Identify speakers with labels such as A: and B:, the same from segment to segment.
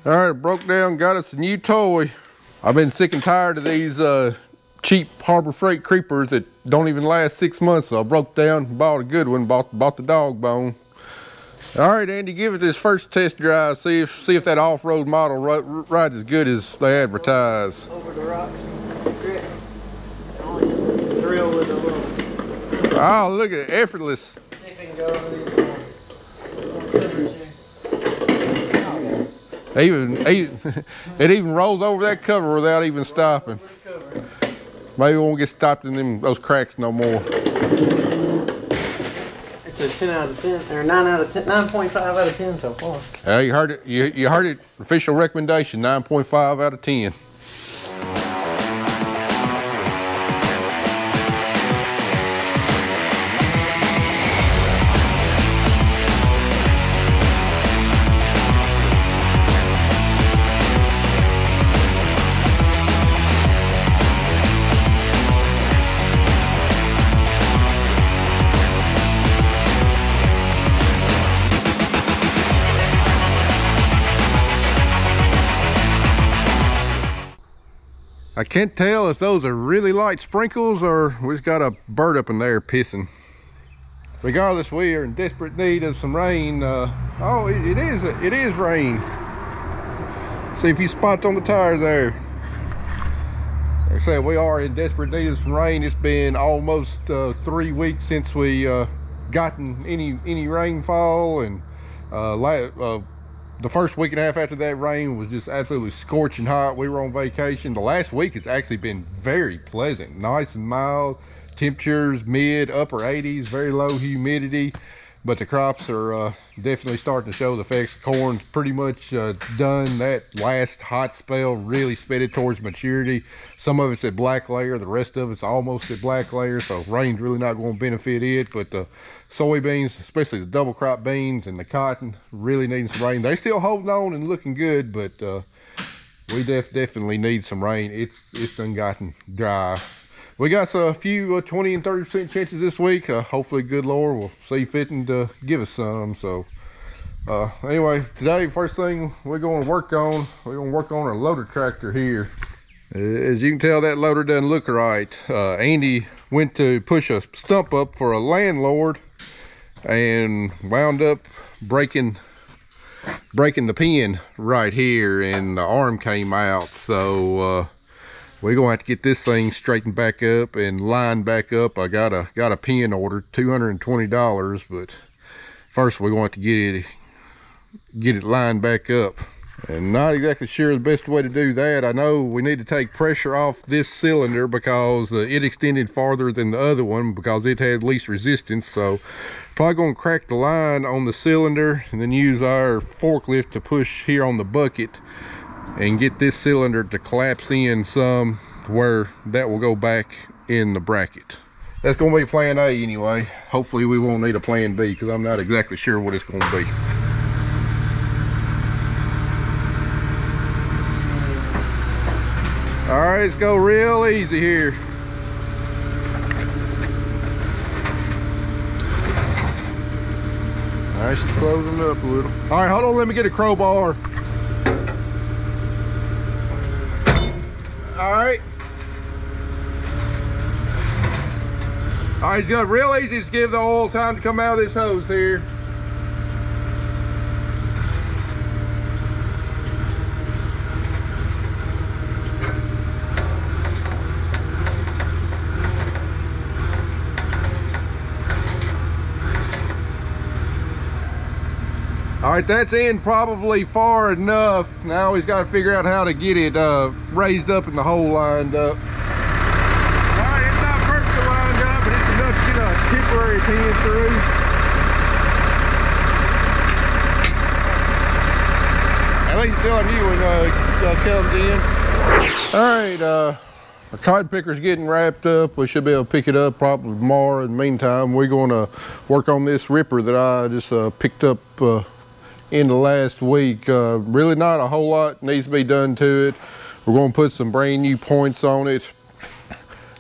A: All right, broke down, got us a new toy. I've been sick and tired of these cheap Harbor Freight creepers that don't even last 6 months, so I broke down, bought a good one, bought the dog bone. All right, Andy, give it this first test drive. See if that off-road model rides as good as they advertise.
B: Over the rocks and grit. Only drill with a little.
A: Oh, look at it, effortless.
B: See if we can go over these little clippers here.
A: It even rolls over that cover without even stopping. Maybe we won't get stopped in those cracks no more.
B: It's a 10 out of 10, or 9 out of 10, 9.5 out of 10 so far.
A: Yeah, you heard it. You heard it. Official recommendation, 9.5 out of 10. I can't tell if those are really light sprinkles or we just got a bird up in there pissing. Regardless, we are in desperate need of some rain. Oh, it is rain. See a few spots on the tires there. Like I said, we are in desperate need of some rain. It's been almost 3 weeks since we gotten any rainfall, and the first week and a half after that rain was just absolutely scorching hot. We were on vacation. The last week has actually been very pleasant, nice and mild. Temperatures mid upper 80s, very low humidity, but the crops are definitely starting to show the effects. Corn's pretty much done. That last hot spell really sped it towards maturity. Some of it's at black layer, the rest of it's almost at black layer, so rain's really not going to benefit it. But the soybeans, especially the double crop beans and the cotton, really needing some rain. They're still holding on and looking good, but we definitely need some rain. It's done gotten dry. We got a few 20 and 30% chances this week. Hopefully, good Lord will see fitting to give us some. So anyway, today, first thing we're going to work on, our loader tractor here. As you can tell, that loader doesn't look right. Andy went to push a stump up for a landlord and wound up breaking the pin right here, and the arm came out. So we're gonna have to get this thing straightened back up and lined back up. I got a pin ordered, $220, but first we're going to get it lined back up. And not exactly sure the best way to do that. I know we need to take pressure off this cylinder because it extended farther than the other one because it had least resistance. So probably going to crack the line on the cylinder and then use our forklift to push here on the bucket and get this cylinder to collapse in some where that will go back in the bracket. That's going to be plan A anyway. Hopefully we won't need a plan B because I'm not exactly sure what it's going to be. All right, let's go real easy here. All right, she's closing up a little. All right, hold on, let me get a crowbar. All right. All right, it's got real easy to give the oil time to come out of this hose here. All right, that's in probably far enough. Now he's got to figure out how to get it raised up and the hole lined up. All right, it's not perfectly lined up, but it's enough to get a temporary pin through. At least until I knew when it comes in. All right, our cotton picker's getting wrapped up. We should be able to pick it up probably tomorrow. In the meantime, we're going to work on this ripper that I just picked up in the last week. Really not a whole lot needs to be done to it. We're going to put some brand new points on it.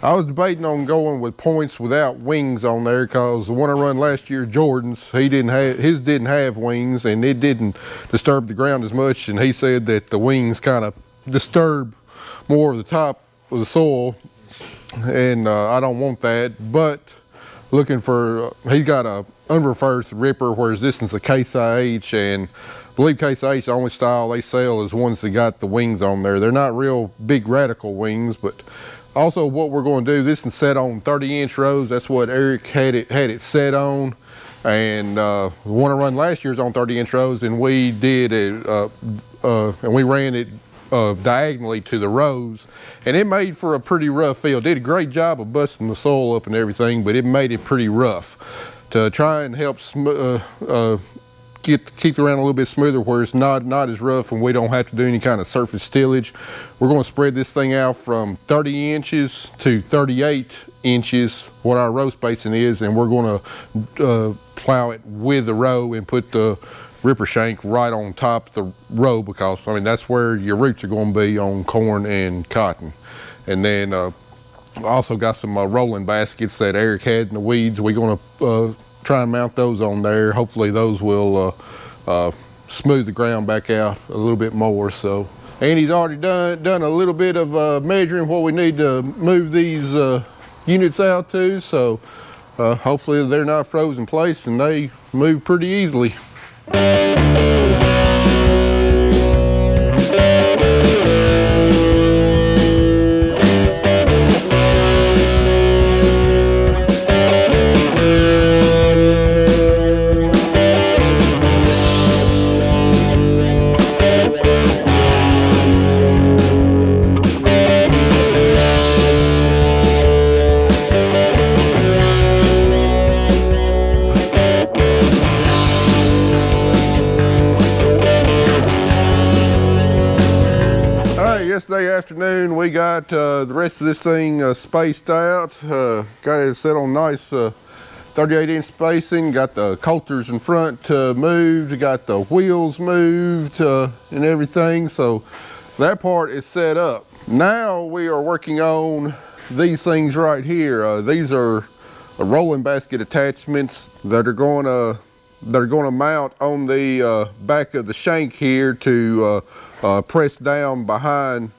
A: I was debating on going with points without wings on there, because the one I run last year, Jordan's, his didn't have wings, and it didn't disturb the ground as much. And he said that the wings kind of disturb more of the top of the soil, and I don't want that. But looking for, he's got a unreversed ripper, whereas this is a Case IH, and I believe Case IH, the only style they sell is ones that got the wings on there. They're not real big radical wings, but also what we're going to do, this is set on 30-inch rows. That's what Eric had it set on. And the one I run last year is on 30-inch rows, and we did it, and we ran it diagonally to the rows, and it made for a pretty rough field. Did a great job of busting the soil up and everything, but it made it pretty rough. To try and help keep the ground a little bit smoother, where it's not as rough and we don't have to do any kind of surface tillage, we're going to spread this thing out from 30 inches to 38 inches, what our row spacing is, and we're going to plow it with the row and put the ripper shank right on top of the row, because I mean that's where your roots are going to be on corn and cotton. And then I also got some rolling baskets that Eric had in the weeds. We're going to try and mount those on there. Hopefully those will smooth the ground back out a little bit more. So, and he's already done a little bit of measuring what we need to move these units out to. So hopefully they're not frozen in place and they move pretty easily. Yesterday afternoon we got the rest of this thing spaced out, got it set on nice 38-inch spacing, got the coulters in front moved, got the wheels moved and everything, so that part is set up. Now we are working on these things right here. These are rolling basket attachments that are going to mount on the back of the shank here to press down behind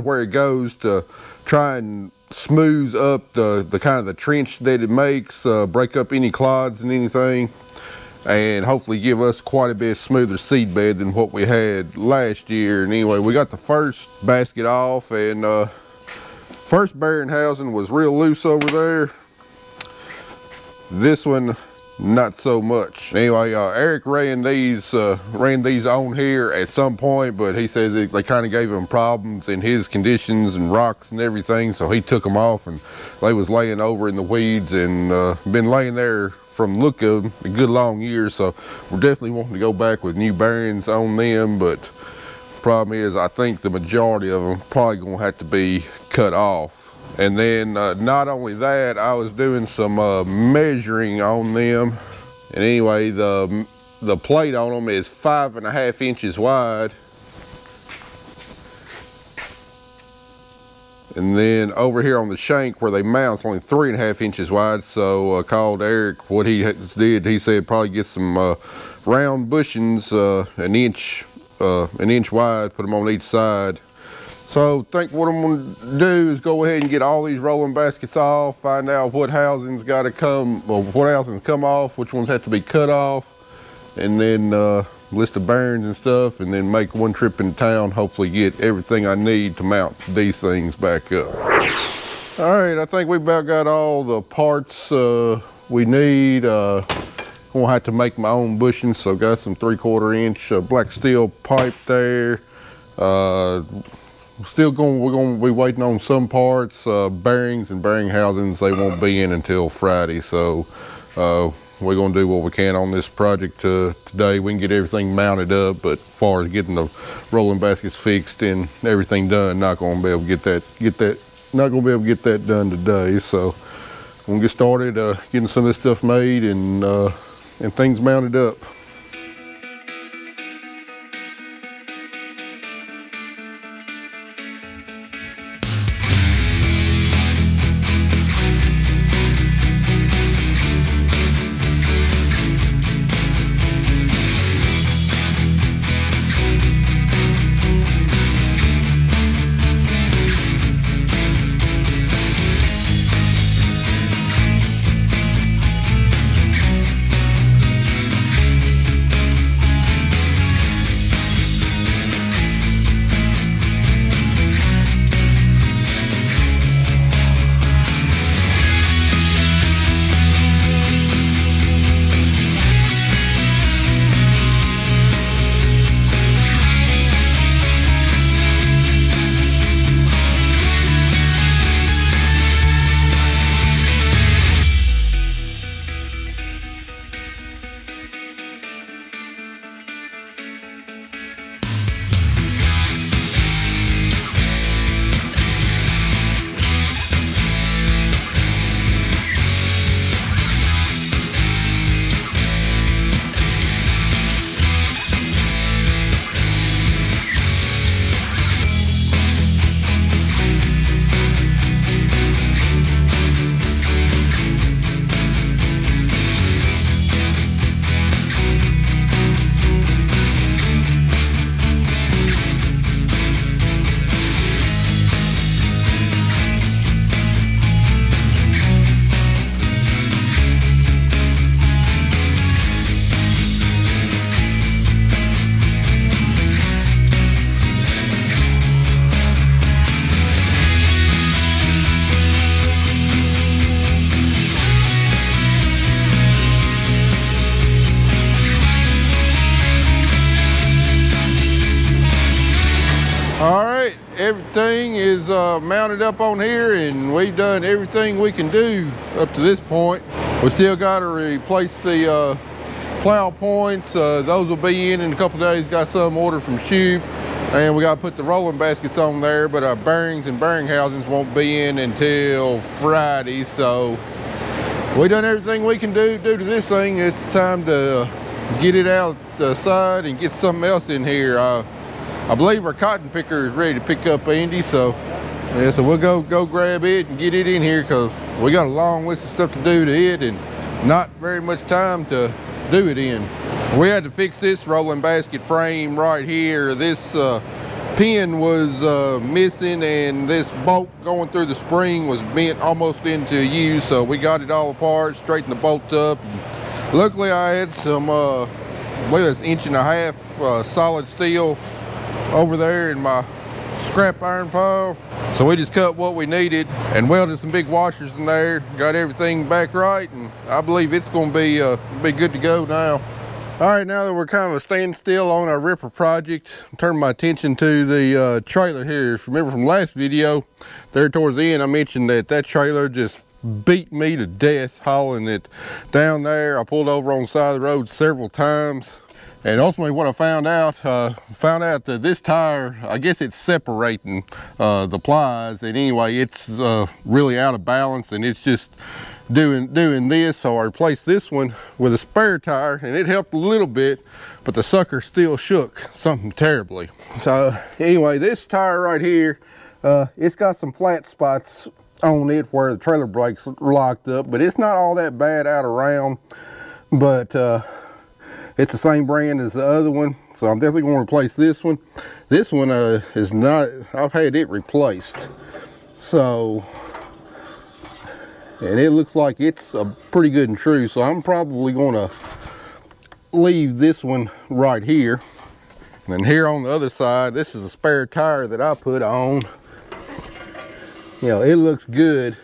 A: where it goes, to try and smooth up the kind of the trench that it makes, break up any clods and anything, and hopefully give us quite a bit smoother seed bed than what we had last year. And anyway, we got the first basket off, and first bearing housing was real loose over there. This one, not so much. Anyway, Eric ran these on here at some point, but he says they kind of gave him problems in his conditions and rocks and everything, so he took them off, and they was laying over in the weeds and been laying there from the look of them a good long year. So we're definitely wanting to go back with new bearings on them, but problem is I think the majority of them probably gonna have to be cut off. And then not only that, I was doing some measuring on them, and anyway, the plate on them is 5.5 inches wide, and then over here on the shank where they mount, it's only 3.5 inches wide. So called Eric. What he did, he said probably get some round bushings an inch wide, put them on each side. So I think what I'm going to do is go ahead and get all these rolling baskets off, find out what housings got to come, or what housings come off, which ones have to be cut off, and then list the bearings and stuff, and then make one trip in town, hopefully get everything I need to mount these things back up. All right, I think we about got all the parts we need. I'm gonna have to make my own bushings, so got some 3/4 inch black steel pipe there. We're gonna be waiting on some parts, bearings and bearing housings. They won't be in until Friday, so we're gonna do what we can on this project today. We can get everything mounted up, but as far as getting the rolling baskets fixed and everything done, not gonna be able to get that done today. So we're gonna get started getting some of this stuff made and things mounted up. All right, everything is mounted up on here, and we've done everything we can do up to this point. We still got to replace the plow points. Those will be in a couple days. Got some ordered from Shoup, and we got to put the rolling baskets on there, but our bearings and bearing housings won't be in until Friday. So we done everything we can do to this thing. It's time to get it out the side and get something else in here. I believe our cotton picker is ready to pick up, Andy, so yeah, so we'll go grab it and get it in here, because we got a long list of stuff to do to it and not very much time to do it in. We had to fix this rolling basket frame right here. This pin was missing, and this bolt going through the spring was bent almost into use, so we got it all apart, straightened the bolt up. And luckily I had some I believe it's 1.5 inch solid steel over there in my scrap iron pile, so we just cut what we needed and welded some big washers in there, got everything back right, and I believe it's going to be good to go now. All right, now that we're kind of a standstill on our ripper project, I'm turning my attention to the trailer here. If you remember from last video, there towards the end I mentioned that trailer just beat me to death hauling it down there. I pulled over on the side of the road several times. And ultimately what I found out that this tire, I guess it's separating the plies, and anyway, it's really out of balance, and it's just doing this. So I replaced this one with a spare tire, and it helped a little bit, but the sucker still shook something terribly. So anyway, this tire right here, it's got some flat spots on it where the trailer brakes are locked up, but it's not all that bad out around. But it's the same brand as the other one, so I'm definitely going to replace this one. This one is not, I've had it replaced. So, and it looks like it's a pretty good and true, so I'm probably going to leave this one right here. And then here on the other side, this is a spare tire that I put on. You know, it looks good,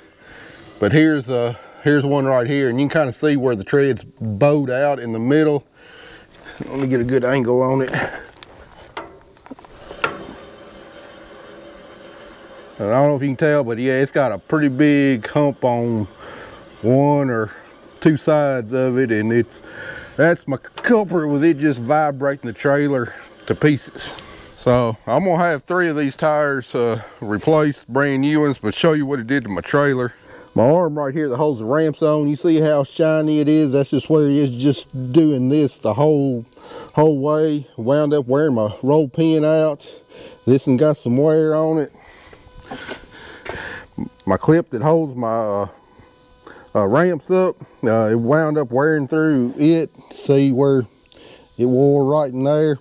A: but here's one right here, and you can kind of see where the tread's bowed out in the middle. Let me get a good angle on it. And I don't know if you can tell, but yeah, it's got a pretty big hump on one or two sides of it, and that's my culprit with it just vibrating the trailer to pieces. So I'm gonna have 3 of these tires replaced, brand new ones, but show you what it did to my trailer. My arm right here that holds the ramps on, you see how shiny it is? That's just where it is, just doing this the whole way. Wound up wearing my roll pin out. This one got some wear on it. My clip that holds my ramps up, it wound up wearing through it. See where it wore right in there.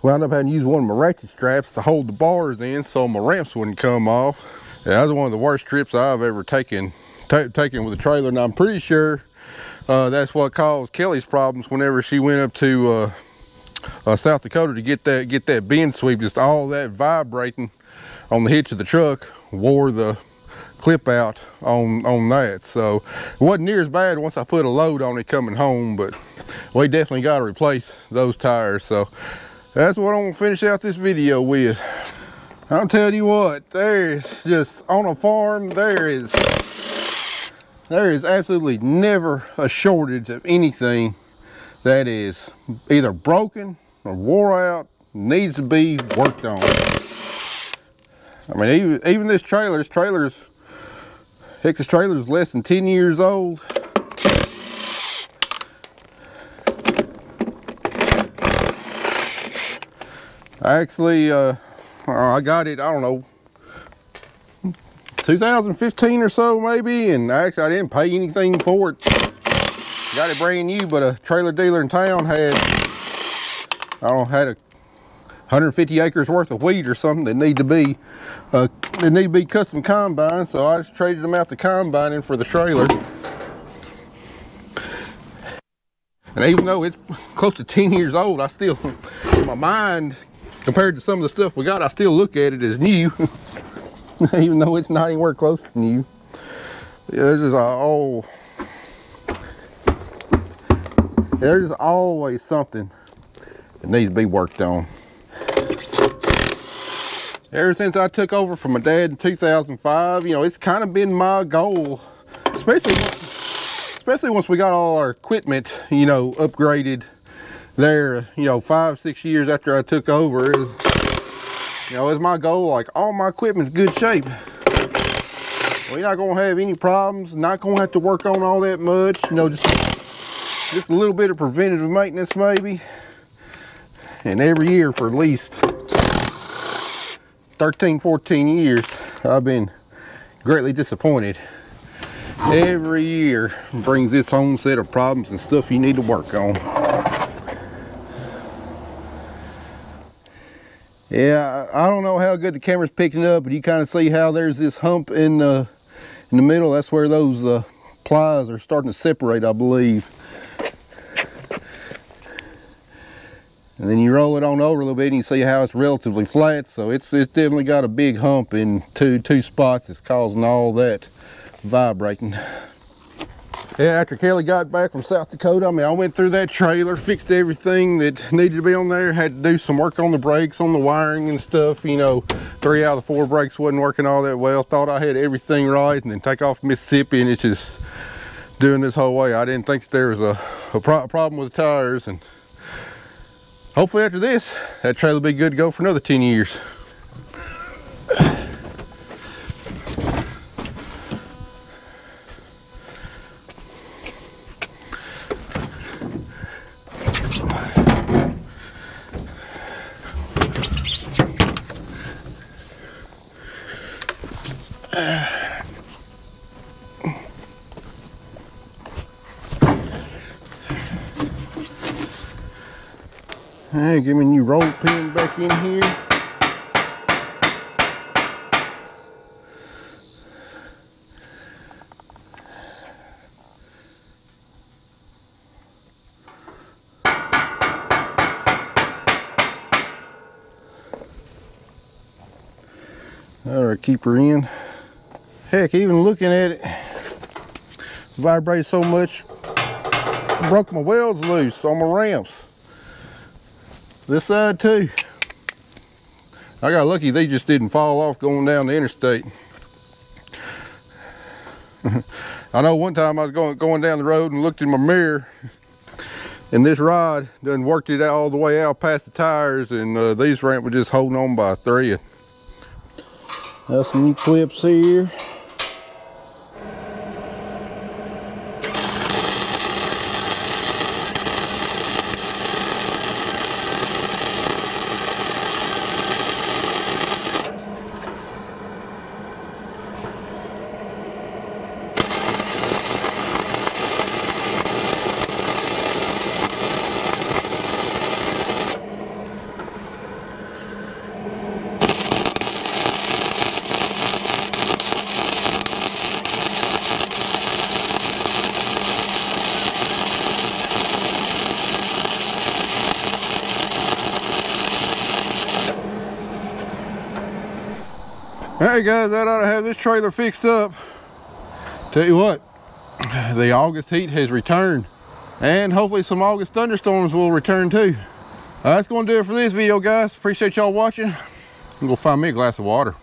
A: Wound up having to use one of my ratchet straps to hold the bars in so my ramps wouldn't come off. Yeah, that was one of the worst trips I've ever taken with a trailer, and I'm pretty sure that's what caused Kelly's problems whenever she went up to South Dakota to get that bend sweep. Just all that vibrating on the hitch of the truck wore the clip out on that. So it wasn't near as bad once I put a load on it coming home, but we definitely got to replace those tires. So that's what I'm gonna finish out this video with. I'm telling you what, there's just on a farm, there is absolutely never a shortage of anything that is either broken or wore out, needs to be worked on. I mean, even this trailer's heck, this trailer is less than 10 years old. Actually, I got it, I don't know, 2015 or so maybe, and actually I didn't pay anything for it. Got it brand new, but a trailer dealer in town had 150 acres worth of wheat or something that need to be custom combined, so I just traded them out to combining for the trailer. And even though it's close to 10 years old, I still, in my mind, compared to some of the stuff we got, I still look at it as new. Even though it's not anywhere close to new. Yeah, there's always something that needs to be worked on. Ever since I took over from my dad in 2005, you know, it's kind of been my goal, especially once we got all our equipment, you know, upgraded there, you know, 5-6 years after I took over. You know, it's my goal, like, all my equipment's good shape. We're not gonna have any problems, not gonna have to work on all that much, you know, just a little bit of preventative maintenance maybe. And every year for at least 13-14 years, I've been greatly disappointed. Every year brings its own set of problems and stuff you need to work on. Yeah, I don't know how good the camera's picking up, but you kind of see how there's this hump in the middle. That's where those plies are starting to separate, I believe. And then you roll it on over a little bit and you see how it's relatively flat. So it's definitely got a big hump in two spots. It's causing all that vibrating. Yeah, after Kelly got back from South Dakota, I mean, I went through that trailer, fixed everything that needed to be on there, had to do some work on the brakes, on the wiring and stuff. You know, 3 out of the 4 brakes wasn't working all that well. Thought I had everything right, and then take off to Mississippi, and it's just doing this whole way. I didn't think that there was a problem with the tires, and hopefully after this, that trailer will be good to go for another 10 years. Hey, give me a new roll pin back in here. That'll keep her in. Heck, even looking at it, vibrated so much, broke my welds loose on my ramps. This side too. I got lucky they just didn't fall off going down the interstate. I know one time I was going down the road and looked in my mirror, and this rod done worked it all the way out past the tires, and these ramps were just holding on by a thread. Got some new clips here. Alright guys, that ought to have this trailer fixed up. Tell you what, the August heat has returned, and hopefully some August thunderstorms will return too. That's going to do it for this video, guys. Appreciate y'all watching. I'm going to find me a glass of water.